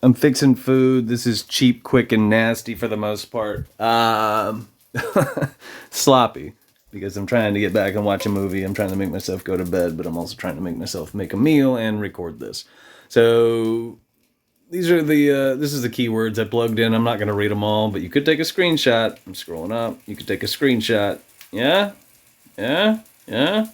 I'm fixing food. This is cheap, quick, and nasty for the most part. Sloppy because I'm trying to get back and watch a movie. I'm trying to make myself go to bed, but I'm also trying to make myself make a meal and record this. So these are the this is the keywords I plugged in. I'm not going to read them all, but you could take a screenshot. I'm scrolling up. You could take a screenshot. Yeah, yeah, yeah.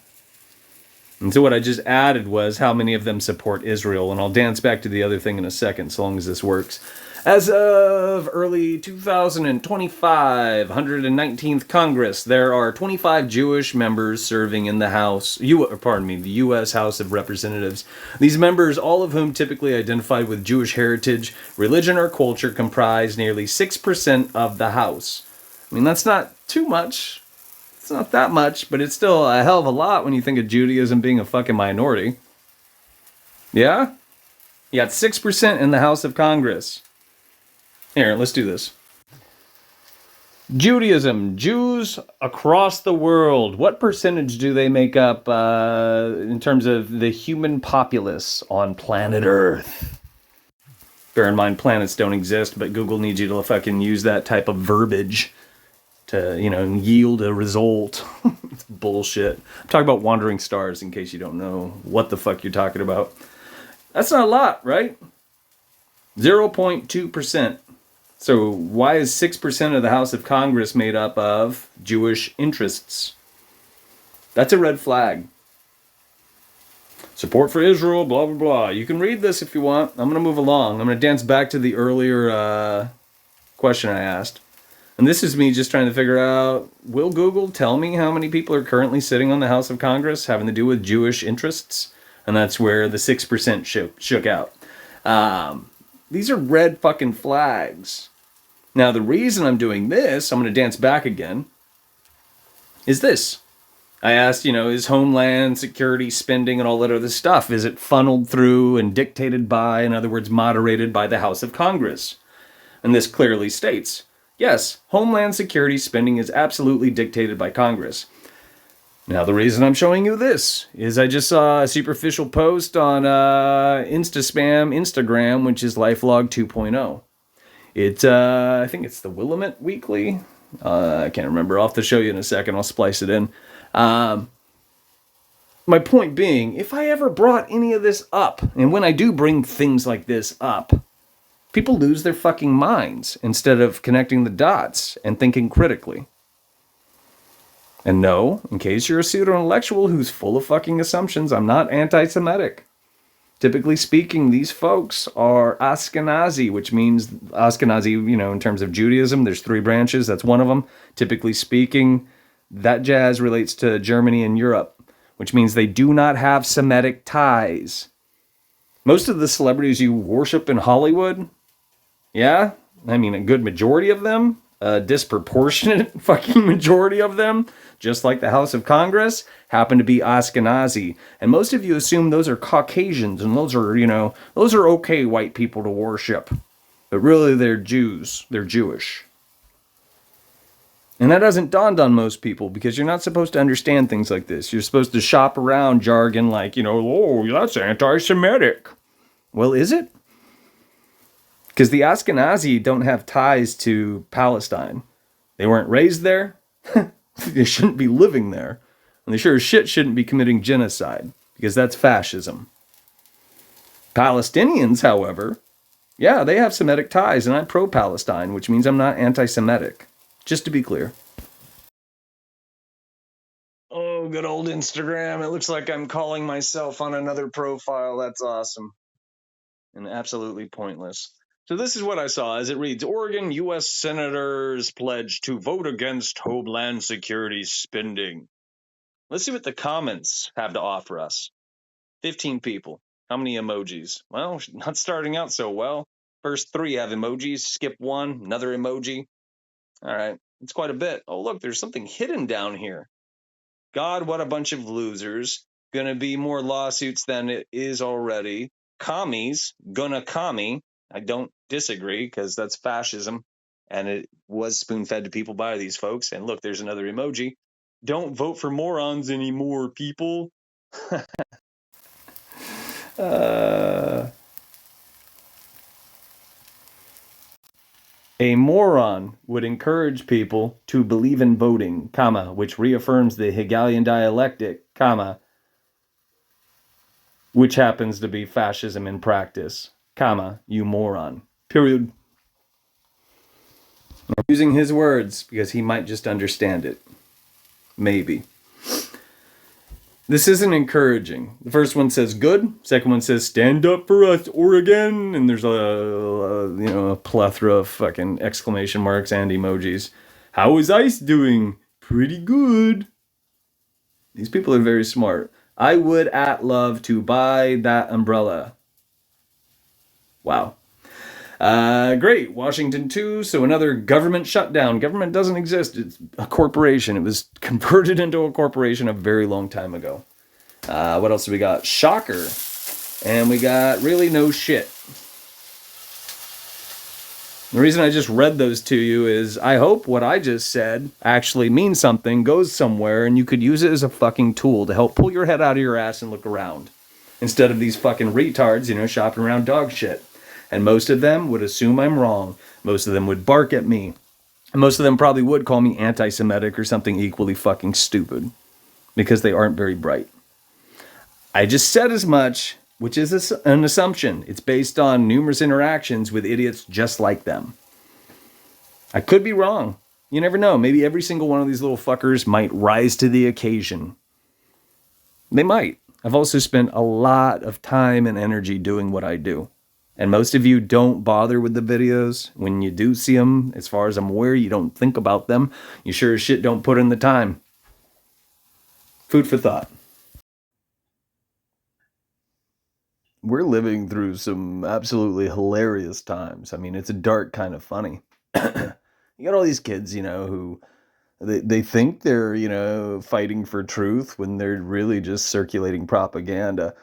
And so what I just added was how many of them support Israel, and I'll dance back to the other thing in a second, so long as this works. As of early 2025, 119th Congress, there are 25 Jewish members serving in the the U.S. House of Representatives. These members, all of whom typically identified with Jewish heritage, religion, or culture, comprise nearly 6% of the House. I mean, that's not too much. It's not that much, but it's still a hell of a lot when you think of Judaism being a fucking minority. Yeah? You got 6% in the House of Congress. Here, let's do this. Judaism, Jews across the world. What percentage do they make up in terms of the human populace on planet Earth? Bear in mind, planets don't exist, but Google needs you to fucking use that type of verbiage to, yield a result. It's bullshit. I'm talking about wandering stars in case you don't know what the fuck you're talking about. That's not a lot, right? 0.2%. So why is 6% of the House of Congress made up of Jewish interests? That's a red flag. Support for Israel, blah, blah, blah. You can read this if you want. I'm going to move along. I'm going to dance back to the earlier question I asked. And this is me just trying to figure out, will Google tell me how many people are currently sitting on the House of Congress having to do with Jewish interests? And that's where the 6% shook out. These are red fucking flags. Now, the reason I'm doing this, I'm going to dance back again, is this. I asked, is Homeland Security spending and all that other stuff, is it funneled through and dictated by, in other words, moderated by the House of Congress? And this clearly states, yes, Homeland Security spending is absolutely dictated by Congress. Now, the reason I'm showing you this is I just saw a superficial post on Instaspam Instagram, which is LifeLog 2.0. I think it's the Willamette Weekly. I can't remember. I'll have to show you in a second. I'll splice it in. My point being, if I ever brought any of this up, and when I do bring things like this up, people lose their fucking minds instead of connecting the dots and thinking critically. And no, in case you're a pseudo-intellectual who's full of fucking assumptions, I'm not anti-Semitic. Typically speaking, these folks are Ashkenazi, which means Ashkenazi, in terms of Judaism, there's 3 branches. That's one of them. Typically speaking, that jazz relates to Germany and Europe, which means they do not have Semitic ties. Most of the celebrities you worship in Hollywood, yeah, I mean, a good majority of them, a disproportionate fucking majority of them, just like the House of Congress, happen to be Ashkenazi. And most of you assume those are Caucasians and those are okay white people to worship. But really they're Jews. They're Jewish. And that hasn't dawned on most people because you're not supposed to understand things like this. You're supposed to shop around jargon like, oh, that's anti-Semitic. Well, is it? Because the Ashkenazi don't have ties to Palestine. They weren't raised there. They shouldn't be living there. And they sure as shit shouldn't be committing genocide, because that's fascism. Palestinians, however, yeah, they have Semitic ties, and I'm pro-Palestine, which means I'm not anti-Semitic. Just to be clear. Oh, good old Instagram. It looks like I'm calling myself on another profile. That's awesome. And absolutely pointless. So this is what I saw as it reads, Oregon U.S. Senators pledge to vote against Homeland Security spending. Let's see what the comments have to offer us. 15 people. How many emojis? Well, not starting out so well. First 3 have emojis. Skip 1, another emoji. All right, it's quite a bit. Oh, look, there's something hidden down here. God, what a bunch of losers. Gonna be more lawsuits than it is already. Commies, gonna commie. I don't disagree because that's fascism. And it was spoon-fed to people by these folks. And look, there's another emoji. Don't vote for morons anymore, people. A moron would encourage people to believe in voting, comma, which reaffirms the Hegelian dialectic, comma, which happens to be fascism in practice, comma, you moron. Period. I'm using his words because he might just understand it. Maybe. This isn't encouraging. The first one says good. Second one says stand up for us, Oregon. And there's a plethora of fucking exclamation marks and emojis. How is ICE doing? Pretty good. These people are very smart. I would love to buy that umbrella. Wow. Great. Washington 2. So another government shutdown. Government doesn't exist. It's a corporation. It was converted into a corporation a very long time ago. What else do we got? Shocker. And we got really no shit. The reason I just read those to you is I hope what I just said actually means something, goes somewhere, and you could use it as a fucking tool to help pull your head out of your ass and look around. Instead of these fucking retards, shopping around dog shit. And most of them would assume I'm wrong. Most of them would bark at me. And most of them probably would call me anti-Semitic or something equally fucking stupid. Because they aren't very bright. I just said as much, which is an assumption. It's based on numerous interactions with idiots just like them. I could be wrong. You never know. Maybe every single one of these little fuckers might rise to the occasion. They might. I've also spent a lot of time and energy doing what I do. And most of you don't bother with the videos. When you do see them, as far as I'm aware, you don't think about them. You sure as shit don't put in the time. Food for thought. We're living through some absolutely hilarious times. I mean, it's a dark kind of funny. You got all these kids, who they think they're, fighting for truth when they're really just circulating propaganda.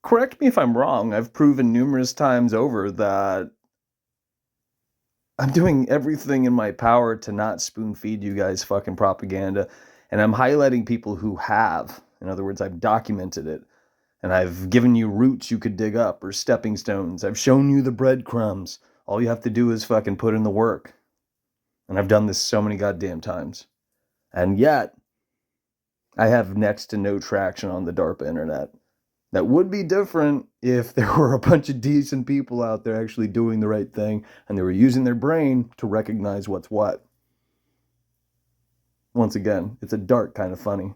Correct me if I'm wrong. I've proven numerous times over that I'm doing everything in my power to not spoon feed you guys fucking propaganda. And I'm highlighting people who have. In other words, I've documented it. And I've given you roots you could dig up or stepping stones. I've shown you the breadcrumbs. All you have to do is fucking put in the work. And I've done this so many goddamn times. And yet, I have next to no traction on the DARPA internet. That would be different if there were a bunch of decent people out there actually doing the right thing and they were using their brain to recognize what's what. Once again, it's a dark kind of funny.